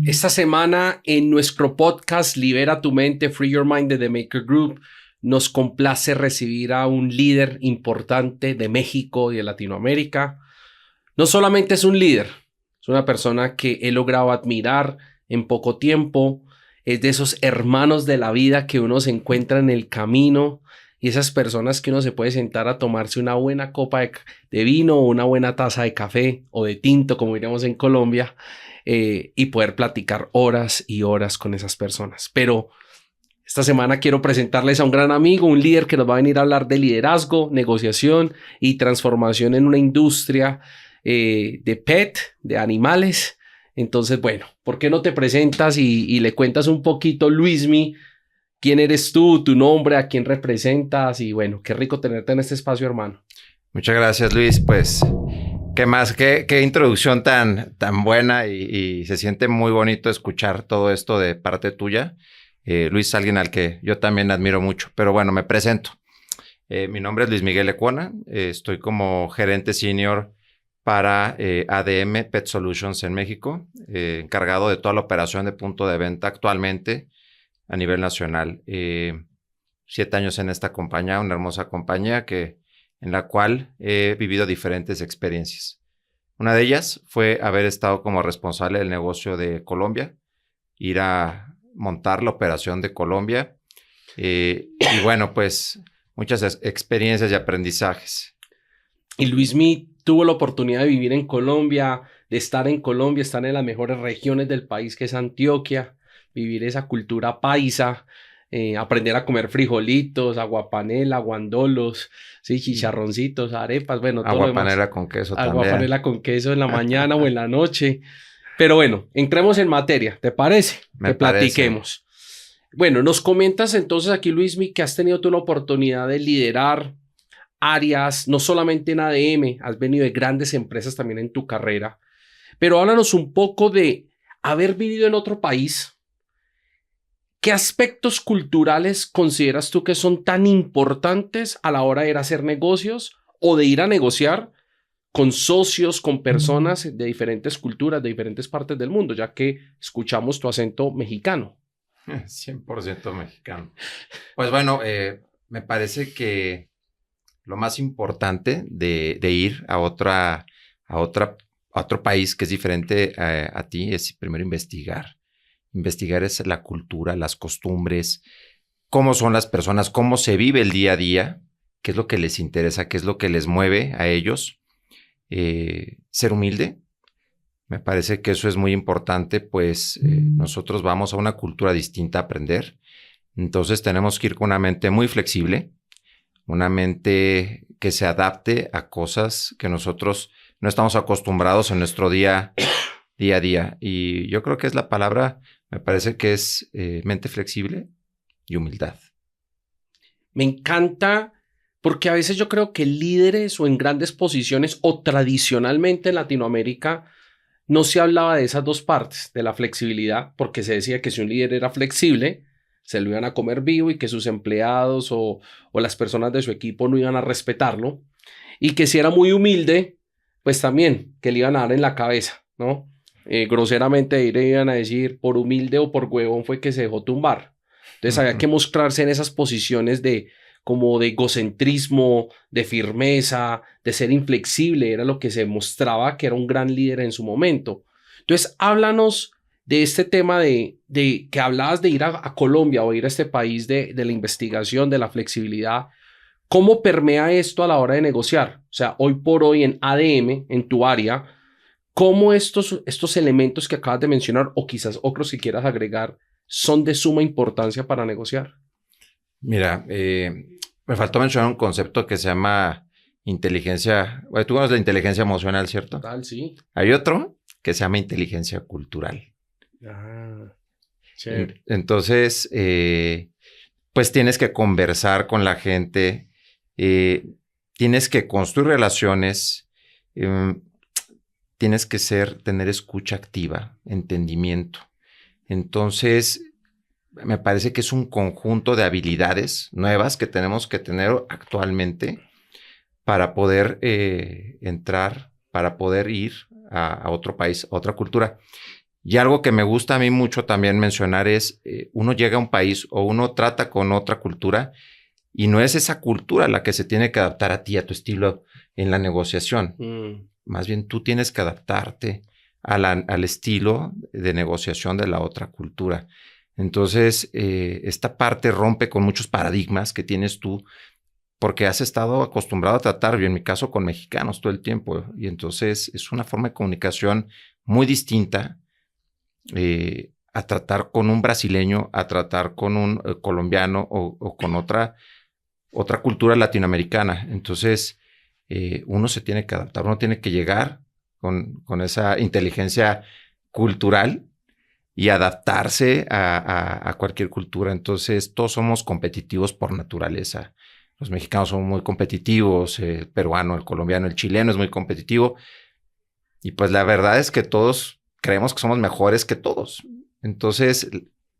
Esta semana en nuestro podcast Libera tu mente, Free Your Mind de The Maker Group, nos complace recibir a un líder importante de México y de Latinoamérica. No solamente es un líder, es una persona que he logrado admirar en poco tiempo. Es de esos hermanos de la vida que uno se encuentra en el camino y esas personas que uno se puede sentar a tomarse una buena copa de vino o una buena taza de café o de tinto, como diríamos en Colombia, y poder platicar horas y horas con esas personas. Pero esta semana quiero presentarles a un gran amigo, un líder que nos va a venir a hablar de liderazgo, negociación y transformación en una industria de pet, de animales. Entonces, bueno, ¿por qué no te presentas y le cuentas un poquito, Luismi, quién eres tú, tu nombre, a quién representas? Y bueno, qué rico tenerte en este espacio, hermano. Muchas gracias, Luis. Pues, ¿qué más? ¿Qué introducción tan buena y se siente muy bonito escuchar todo esto de parte tuya. Luis es alguien al que yo también admiro mucho, pero bueno, me presento. Mi nombre es Luis Miguel Lecuona, estoy como gerente senior para ADM Pet Solutions en México, encargado de toda la operación de punto de venta actualmente a nivel nacional. 7 años en esta compañía, una hermosa compañía en la cual he vivido diferentes experiencias. Una de ellas fue haber estado como responsable del negocio de Colombia, ir a montar la operación de Colombia y bueno, pues muchas experiencias y aprendizajes. Y Luismi tuvo la oportunidad de vivir en Colombia, de estar en Colombia, estar en las mejores regiones del país que es Antioquia, vivir esa cultura paisa, aprender a comer frijolitos, aguapanela, guandolos, sí, chicharroncitos, arepas, bueno, todo lo demás. Aguapanela con queso también. Aguapanela con queso en la mañana o en la noche. Pero bueno, entremos en materia, ¿te parece? Me que platiquemos. Bueno, nos comentas entonces aquí, Luismi, que has tenido tú la oportunidad de liderar áreas, no solamente en ADM, has venido de grandes empresas también en tu carrera, pero háblanos un poco de haber vivido en otro país. ¿Qué aspectos culturales consideras tú que son tan importantes a la hora de ir a hacer negocios o de ir a negociar con socios, con personas de diferentes culturas, de diferentes partes del mundo, ya que escuchamos tu acento mexicano? 100% mexicano. Pues bueno, me parece que lo más importante de ir a otro país que es diferente a ti es primero investigar. Investigar es la cultura, las costumbres, cómo son las personas, cómo se vive el día a día, qué es lo que les interesa, qué es lo que les mueve a ellos. Ser humilde. Me parece que eso es muy importante, pues nosotros vamos a una cultura distinta a aprender. Entonces tenemos que ir con una mente muy flexible, una mente que se adapte a cosas que nosotros no estamos acostumbrados en nuestro día a día. Y yo creo que es la palabra, me parece que es mente flexible y humildad. Me encanta porque a veces yo creo que líderes o en grandes posiciones o tradicionalmente en Latinoamérica no se hablaba de esas dos partes, de la flexibilidad, porque se decía que si un líder era flexible, se lo iban a comer vivo y que sus empleados o las personas de su equipo no iban a respetarlo. Y que si era muy humilde, pues también que le iban a dar en la cabeza, ¿no? Groseramente iban a decir, por humilde o por huevón fue que se dejó tumbar. Entonces había que mostrarse en esas posiciones como de egocentrismo, de firmeza, de ser inflexible, era lo que se mostraba que era un gran líder en su momento. Entonces, háblanos de este tema de que hablabas de ir a Colombia o ir a este país de la investigación, de la flexibilidad. ¿Cómo permea esto a la hora de negociar? O sea, hoy por hoy en ADM, en tu área, ¿cómo estos elementos que acabas de mencionar o quizás otros que quieras agregar son de suma importancia para negociar? Mira, me faltó mencionar un concepto que se llama inteligencia. Bueno, tú conoces la inteligencia emocional, ¿cierto? Total, sí. Hay otro que se llama inteligencia cultural. Chévere. Entonces, pues tienes que conversar con la gente, tienes que construir relaciones, tienes que tener escucha activa, entendimiento. Entonces, me parece que es un conjunto de habilidades nuevas que tenemos que tener actualmente para poder entrar, para poder ir a otro país, a otra cultura. Y algo que me gusta a mí mucho también mencionar es, uno llega a un país o uno trata con otra cultura y no es esa cultura la que se tiene que adaptar a ti, a tu estilo en la negociación. Más bien tú tienes que adaptarte al estilo de negociación de la otra cultura. Entonces, esta parte rompe con muchos paradigmas que tienes tú porque has estado acostumbrado a tratar, yo en mi caso, con mexicanos todo el tiempo. Y entonces es una forma de comunicación muy distinta a tratar con un brasileño, a tratar con un colombiano o con otra cultura latinoamericana. Entonces, uno se tiene que adaptar, uno tiene que llegar con esa inteligencia cultural y adaptarse a cualquier cultura. Entonces, todos somos competitivos por naturaleza. Los mexicanos son muy competitivos, el peruano, el colombiano, el chileno es muy competitivo. Y pues la verdad es que todos creemos que somos mejores que todos. Entonces,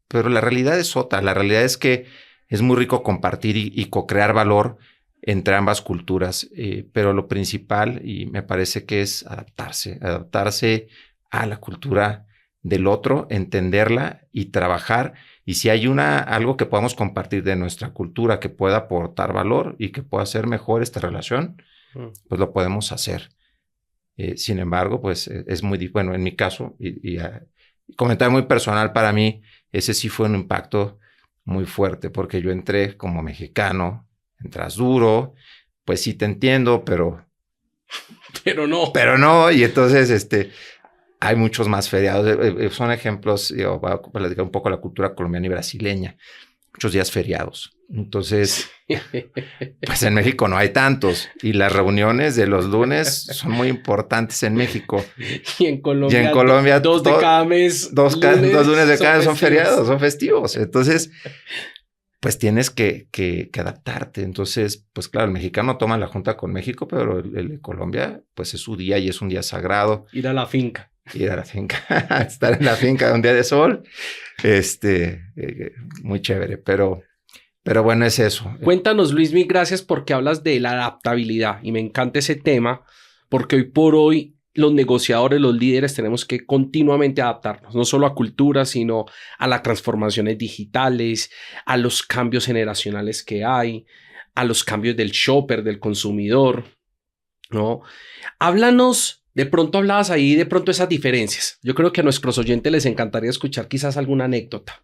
pero la realidad es otra. La realidad es que es muy rico compartir y co-crear valor entre ambas culturas. Pero lo principal, y me parece que es adaptarse a la cultura del otro, entenderla y trabajar. Y si hay algo que podamos compartir de nuestra cultura que pueda aportar valor y que pueda hacer mejor esta relación, pues lo podemos hacer. Sin embargo, pues es muy, bueno, en mi caso, y comentario muy personal para mí, ese sí fue un impacto muy fuerte, porque yo entré como mexicano, entras duro, pues sí te entiendo, pero no, y entonces, hay muchos más feriados. Son ejemplos, voy a platicar un poco de la cultura colombiana y brasileña. Muchos días feriados. Entonces, pues en México no hay tantos. Y las reuniones de los lunes son muy importantes en México. Y en Colombia dos de cada mes. Dos lunes de cada mes son feriados, son festivos. Entonces, pues tienes que adaptarte. Entonces, pues claro, el mexicano toma la junta con México, pero el de Colombia, pues es su día y es un día sagrado. Ir a la finca. Estar en la finca un día de sol, muy chévere, pero bueno, es eso. Cuéntanos, Luismi, gracias porque hablas de la adaptabilidad y me encanta ese tema porque hoy por hoy los negociadores, los líderes tenemos que continuamente adaptarnos, no solo a culturas, sino a las transformaciones digitales, a los cambios generacionales que hay, a los cambios del shopper, del consumidor, ¿no? Háblanos. De pronto hablabas ahí de pronto esas diferencias. Yo creo que a nuestros oyentes les encantaría escuchar quizás alguna anécdota.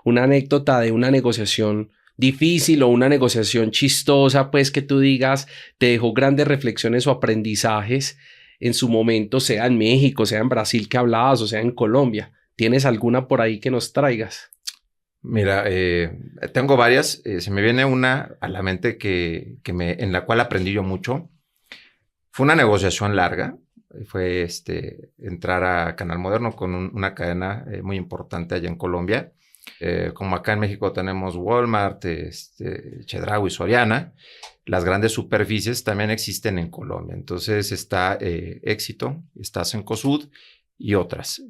Una anécdota de una negociación difícil o una negociación chistosa, pues que tú digas, te dejó grandes reflexiones o aprendizajes en su momento, sea en México, sea en Brasil que hablabas o sea en Colombia. ¿Tienes alguna por ahí que nos traigas? Mira, tengo varias. Se me viene una a la mente en la cual aprendí yo mucho. Fue una negociación larga. Fue entrar a Canal Moderno con una cadena muy importante allá en Colombia. Como acá en México tenemos Walmart, Chedraui, Soriana, las grandes superficies también existen en Colombia. Entonces está Éxito, está Cencosud y otras.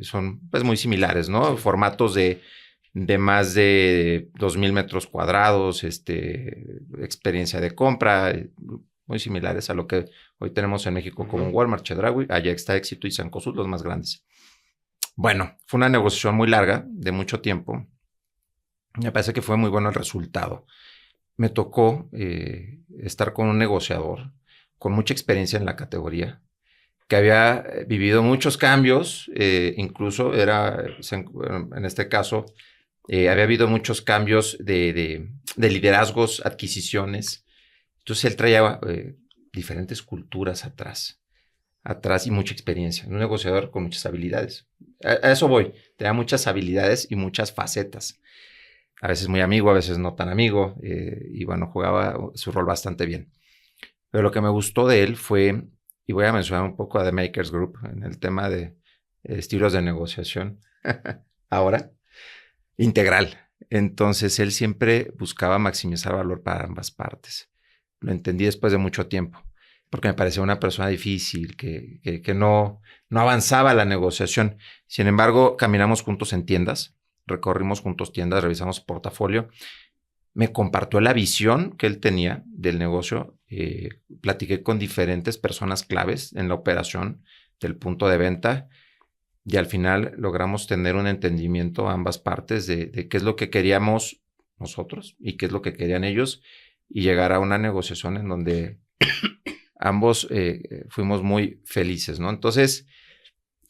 Son pues muy similares, ¿no? Formatos de más de 2,000 metros cuadrados, experiencia de compra, muy similares a lo que hoy tenemos en México como Walmart, Chedraui, allá está Éxito y Cencosud, los más grandes. Bueno, fue una negociación muy larga, de mucho tiempo. Me parece que fue muy bueno el resultado. Me tocó estar con un negociador con mucha experiencia en la categoría, que había vivido muchos cambios, incluso en este caso, había habido muchos cambios de liderazgos, adquisiciones. Entonces él traía diferentes culturas atrás y mucha experiencia. Un negociador con muchas habilidades. A eso voy. Tenía muchas habilidades y muchas facetas. A veces muy amigo, a veces no tan amigo. Y bueno, jugaba su rol bastante bien. Pero lo que me gustó de él fue, y voy a mencionar un poco a The Makers Group en el tema de estilos de negociación. Ahora, integral. Entonces él siempre buscaba maximizar valor para ambas partes. Lo entendí después de mucho tiempo, porque me parecía una persona difícil, que no avanzaba la negociación. Sin embargo, caminamos juntos en tiendas, recorrimos juntos tiendas, revisamos portafolio. Me compartió la visión que él tenía del negocio. Platiqué con diferentes personas claves en la operación del punto de venta y al final logramos tener un entendimiento a ambas partes de qué es lo que queríamos nosotros y qué es lo que querían ellos, y llegar a una negociación en donde ambos fuimos muy felices, ¿no? Entonces,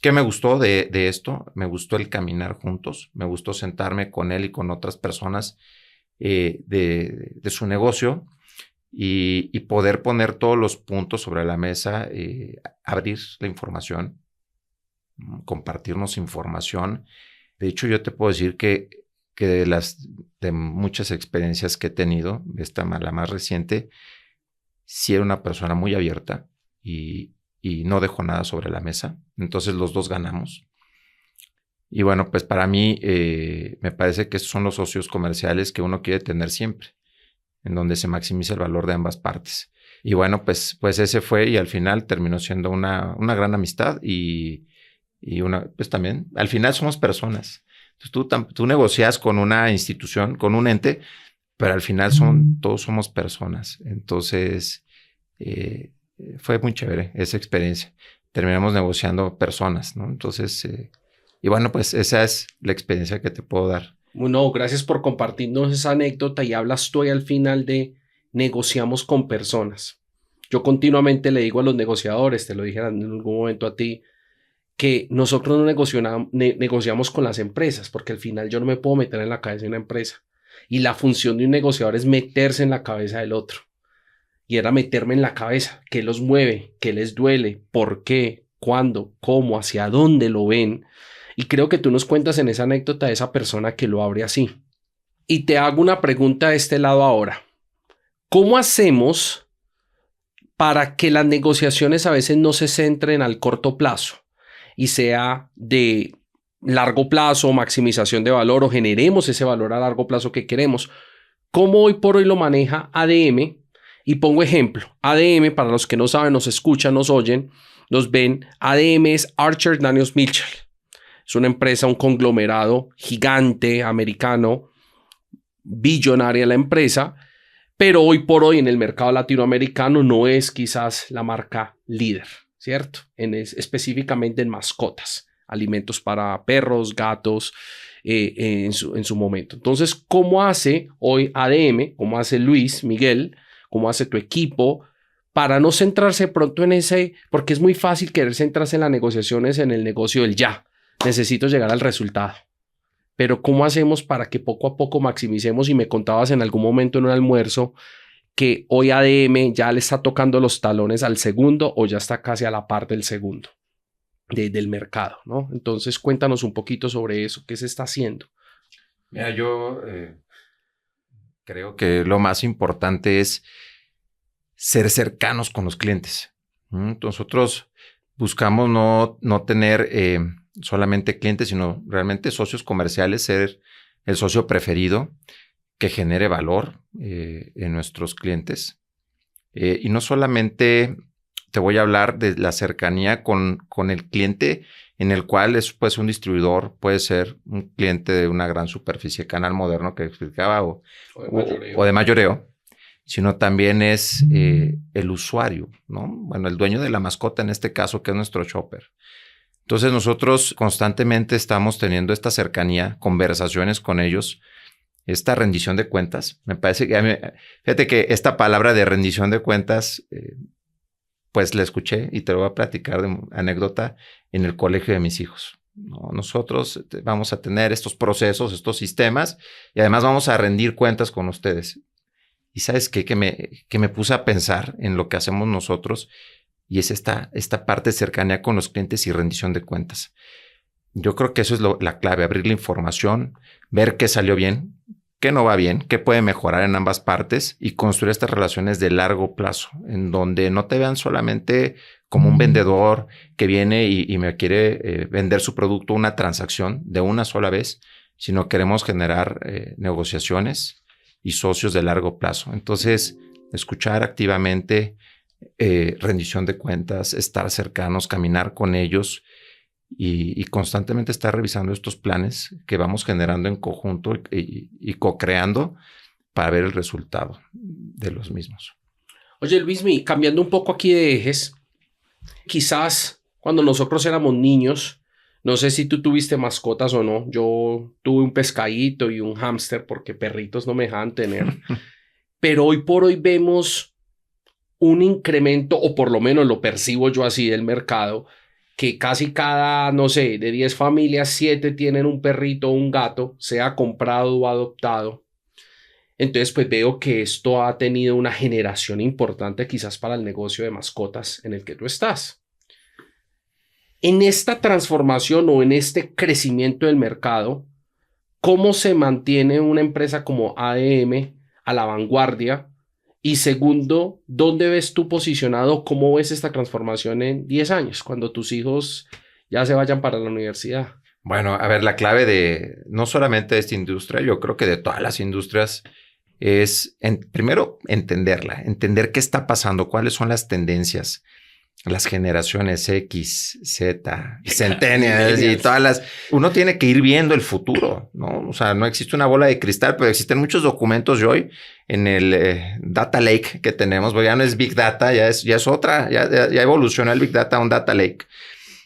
¿qué me gustó de esto? Me gustó el caminar juntos, me gustó sentarme con él y con otras personas de su negocio y poder poner todos los puntos sobre la mesa, abrir la información, compartirnos información. De hecho, yo te puedo decir que de muchas experiencias que he tenido, la más reciente, sí era una persona muy abierta y no dejó nada sobre la mesa. Entonces los dos ganamos. Y bueno, pues para mí me parece que estos son los socios comerciales que uno quiere tener siempre, en donde se maximiza el valor de ambas partes. Y bueno, pues ese fue, y al final terminó siendo una gran amistad y pues también, al final somos personas. Entonces tú negocias con una institución, con un ente, pero al final todos somos personas. Entonces fue muy chévere esa experiencia. Terminamos negociando personas, ¿no? Entonces, y bueno, pues esa es la experiencia que te puedo dar. Bueno, gracias por compartirnos esa anécdota, y hablas tú ahí al final de negociamos con personas. Yo continuamente le digo a los negociadores, te lo dije en algún momento a ti, que nosotros no negociamos con las empresas, porque al final yo no me puedo meter en la cabeza de una empresa. Y la función de un negociador es meterse en la cabeza del otro. Y era meterme en la cabeza, qué los mueve, qué les duele, por qué, cuándo, cómo, hacia dónde lo ven. Y creo que tú nos cuentas en esa anécdota de esa persona que lo abre así. Y te hago una pregunta de este lado ahora. ¿Cómo hacemos para que las negociaciones a veces no se centren al corto plazo y sea de largo plazo, maximización de valor, o generemos ese valor a largo plazo que queremos? ¿Cómo hoy por hoy lo maneja ADM? Y pongo ejemplo. ADM, para los que no saben, nos escuchan, nos oyen, nos ven. ADM es Archer Daniels Midland. Es una empresa, un conglomerado gigante americano, billonaria la empresa, pero hoy por hoy en el mercado latinoamericano no es quizás la marca líder, ¿cierto? Específicamente en mascotas, alimentos para perros, gatos, en su momento. Entonces, ¿cómo hace hoy ADM? ¿Cómo hace Luis, Miguel? ¿Cómo hace tu equipo para no centrarse pronto en ese? Porque es muy fácil querer centrarse en las negociaciones, en el negocio del ya. Necesito llegar al resultado. Pero ¿cómo hacemos para que poco a poco maximicemos? Y me contabas en algún momento en un almuerzo que hoy ADM ya le está tocando los talones al segundo, o ya está casi a la par del segundo del mercado, ¿no? Entonces cuéntanos un poquito sobre eso. ¿Qué se está haciendo? Mira, yo creo que lo más importante es ser cercanos con los clientes. Nosotros buscamos no tener solamente clientes, sino realmente socios comerciales, ser el socio preferido que genere valor en nuestros clientes. Y no solamente te voy a hablar de la cercanía con el cliente, en el cual es pues un distribuidor, puede ser un cliente de una gran superficie, Canal Moderno que explicaba, o de mayoreo, sino también es el usuario, ¿no? Bueno, el dueño de la mascota en este caso, que es nuestro shopper. Entonces nosotros constantemente estamos teniendo esta cercanía, conversaciones con ellos, esta rendición de cuentas. Me parece que, fíjate que esta palabra de rendición de cuentas, pues la escuché y te lo voy a platicar de anécdota en el colegio de mis hijos. ¿No? Nosotros vamos a tener estos procesos, estos sistemas, y además vamos a rendir cuentas con ustedes. Y ¿sabes qué? Que me puse a pensar en lo que hacemos nosotros, y es esta parte de cercanía con los clientes y rendición de cuentas. Yo creo que eso es la clave, abrir la información, ver qué salió bien, qué no va bien, qué puede mejorar en ambas partes, y construir estas relaciones de largo plazo, en donde no te vean solamente como un vendedor que viene y me quiere vender su producto, una transacción de una sola vez, sino queremos generar negociaciones y socios de largo plazo. Entonces, escuchar activamente, rendición de cuentas, estar cercanos, caminar con ellos y constantemente estar revisando estos planes que vamos generando en conjunto y co-creando para ver el resultado de los mismos. Oye, Luismi, cambiando un poco aquí de ejes, quizás cuando nosotros éramos niños No sé si tú tuviste mascotas o no. Yo tuve un pescadito y un hámster porque perritos no me dejaban tener. Pero hoy por hoy vemos un incremento, o por lo menos lo percibo yo así del mercado, que casi cada, no sé, de 10 familias, 7 tienen un perrito o un gato, sea comprado o adoptado. Entonces, pues veo que esto ha tenido una generación importante quizás para el negocio de mascotas en el que tú estás. En esta transformación o en este crecimiento del mercado, ¿cómo se mantiene una empresa como ADM a la vanguardia? Y segundo, ¿dónde ves tú posicionado? ¿Cómo ves esta transformación en 10 años, cuando tus hijos ya se vayan para la universidad? Bueno, a ver, la clave de no solamente de esta industria, yo creo que de todas las industrias es primero entenderla, entender qué está pasando, cuáles son las tendencias, las generaciones X, Z, Centennials y todas las... Uno tiene que ir viendo el futuro, ¿no? O sea, no existe una bola de cristal, pero existen muchos documentos de hoy en el Data Lake que tenemos, porque ya no es Big Data, ya es otra, ya evolucionó el Big Data a un Data Lake.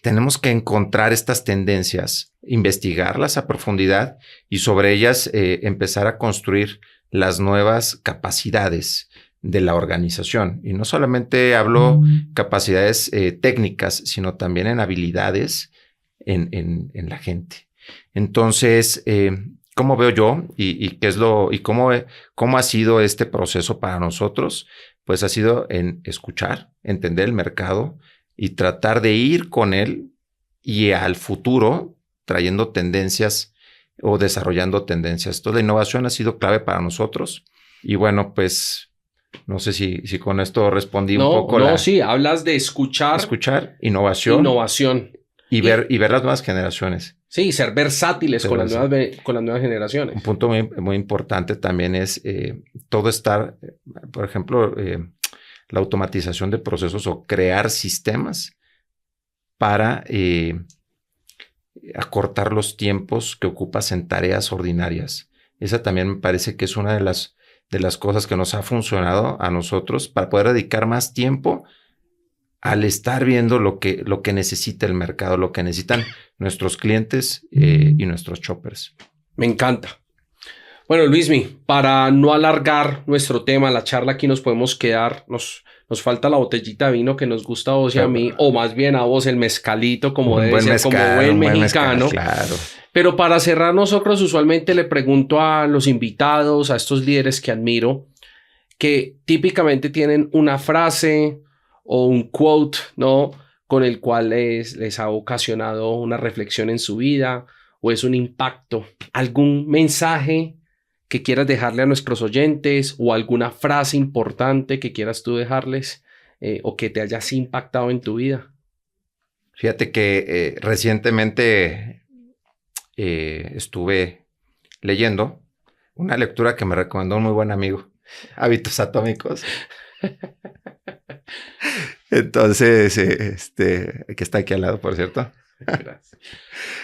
Tenemos que encontrar estas tendencias, investigarlas a profundidad y sobre ellas empezar a construir las nuevas capacidades de la organización. Y no solamente hablo capacidades técnicas, sino también en habilidades en la gente. Entonces, ¿cómo veo yo y qué es cómo ha sido este proceso para nosotros? Pues ha sido en escuchar, entender el mercado y tratar de ir con él y al futuro trayendo tendencias o desarrollando tendencias. Entonces, la innovación ha sido clave para nosotros. Y bueno, pues no sé si con esto respondí un poco. Sí, hablas de escuchar, innovación y ver las nuevas generaciones. Sí, ser versátiles con las nuevas generaciones. Un punto muy, muy importante también es todo estar, por ejemplo, la automatización de procesos o crear sistemas para acortar los tiempos que ocupas en tareas ordinarias. Esa también me parece que es una de las cosas que nos ha funcionado a nosotros para poder dedicar más tiempo al estar viendo lo que necesita el mercado, lo que necesitan nuestros clientes y nuestros shoppers. Me encanta. Bueno, Luismi, para no alargar nuestro tema, la charla aquí nos podemos quedar, nos falta la botellita de vino que nos gusta a vos y a mí, o más bien a vos el mezcalito, como debe ser, como buen mexicano. Mezcal, claro. Pero para cerrar, nosotros usualmente le pregunto a los invitados, a estos líderes que admiro, que típicamente tienen una frase o un quote, ¿no? Con el cual les ha ocasionado una reflexión en su vida o es un impacto. ¿Algún mensaje que quieras dejarle a nuestros oyentes o alguna frase importante que quieras tú dejarles o que te hayas impactado en tu vida? Fíjate que recientemente estuve leyendo una lectura que me recomendó un muy buen amigo, Hábitos Atómicos. Entonces, que está aquí al lado, por cierto. Gracias.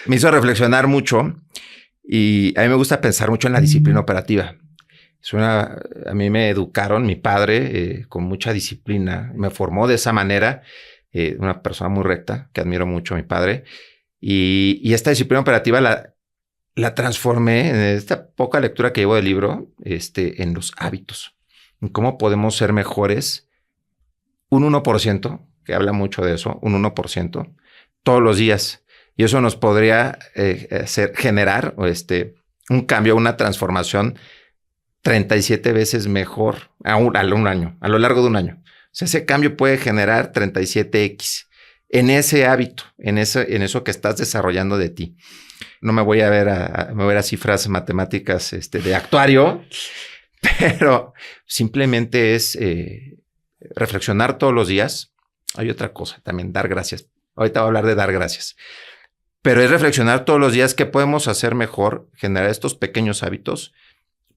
Me hizo reflexionar mucho y a mí me gusta pensar mucho en la disciplina operativa. A mí me educaron, mi padre, con mucha disciplina, me formó de esa manera, una persona muy recta, que admiro mucho a mi padre. Y esta disciplina operativa la transformé en esta poca lectura que llevo del libro, en los hábitos. En cómo podemos ser mejores, un 1%, que habla mucho de eso, un 1%, todos los días. Y eso nos podría generar un cambio, una transformación 37 veces mejor a lo largo de un año. O sea, ese cambio puede generar 37x en ese hábito, en eso que estás desarrollando de ti. No me voy a ver a cifras matemáticas de actuario, pero simplemente es reflexionar todos los días. Hay otra cosa también, dar gracias. Ahorita voy a hablar de dar gracias. Pero es reflexionar todos los días qué podemos hacer mejor, generar estos pequeños hábitos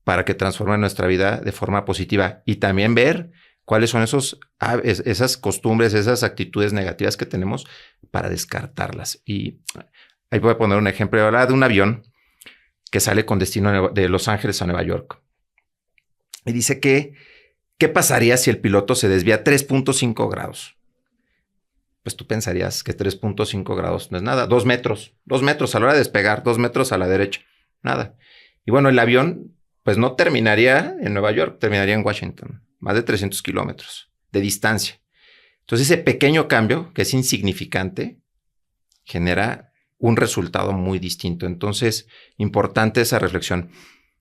para que transformen nuestra vida de forma positiva y también ver cuáles son esas costumbres, esas actitudes negativas que tenemos para descartarlas. Y ahí voy a poner un ejemplo. Habla de un avión que sale con destino de Los Ángeles a Nueva York. Y dice que, ¿qué pasaría si el piloto se desvía 3.5 grados? pues tú pensarías que 3.5 grados no es nada. 2 metros a la hora de despegar, 2 metros a la derecha, nada. Y bueno, el avión pues no terminaría en Nueva York, terminaría en Washington, más de 300 kilómetros de distancia. Entonces ese pequeño cambio, que es insignificante, genera un resultado muy distinto. Entonces, importante esa reflexión.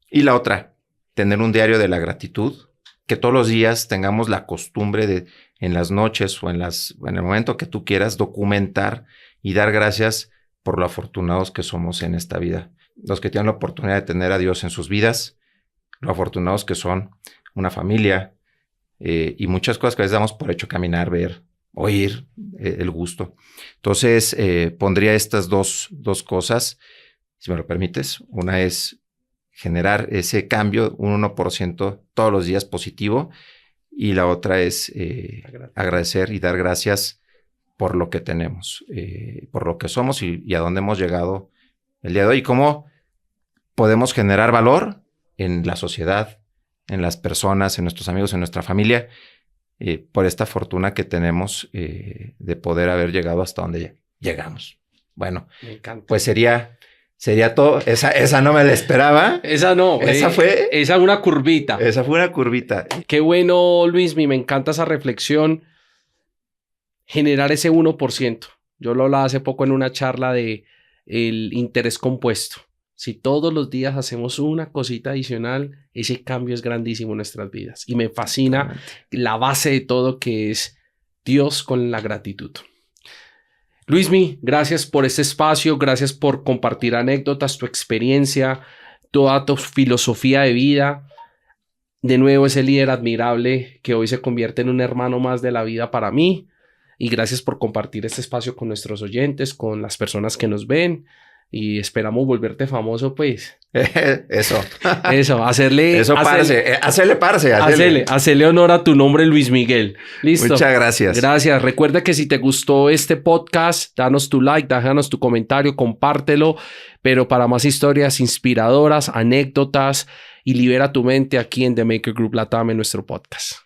Y la otra, tener un diario de la gratitud, que todos los días tengamos la costumbre de, en las noches o en el momento que tú quieras, documentar y dar gracias por lo afortunados que somos en esta vida. Los que tienen la oportunidad de tener a Dios en sus vidas, lo afortunados que son, una familia y muchas cosas que a veces damos por hecho: caminar, ver, oír, el gusto. Entonces, pondría estas dos cosas, si me lo permites. Una es generar ese cambio, un 1% todos los días positivo. Y la otra es agradecer y dar gracias por lo que tenemos, por lo que somos y a dónde hemos llegado el día de hoy. Y cómo podemos generar valor en la sociedad, en las personas, en nuestros amigos, en nuestra familia, por esta fortuna que tenemos de poder haber llegado hasta donde llegamos. Bueno, me encanta. Pues sería todo. Esa no me la esperaba. Esa no. Esa fue una curvita. Esa fue una curvita. Qué bueno, Luismi. Me encanta esa reflexión. Generar ese 1%. Yo lo hablaba hace poco en una charla de el interés compuesto. Si todos los días hacemos una cosita adicional, ese cambio es grandísimo en nuestras vidas. Y me fascina la base de todo, que es Dios con la gratitud. Luismi, gracias por este espacio, gracias por compartir anécdotas, tu experiencia, toda tu filosofía de vida. De nuevo, ese líder admirable que hoy se convierte en un hermano más de la vida para mí. Y gracias por compartir este espacio con nuestros oyentes, con las personas que nos ven. Y esperamos volverte famoso, pues. Eso. Hacerle honor a tu nombre, Luis Miguel. Listo. Muchas gracias. Gracias. Recuerda que si te gustó este podcast, danos tu like, déjanos tu comentario, compártelo. Pero para más historias inspiradoras, anécdotas y libera tu mente aquí en The Maker Group Latam, en nuestro podcast.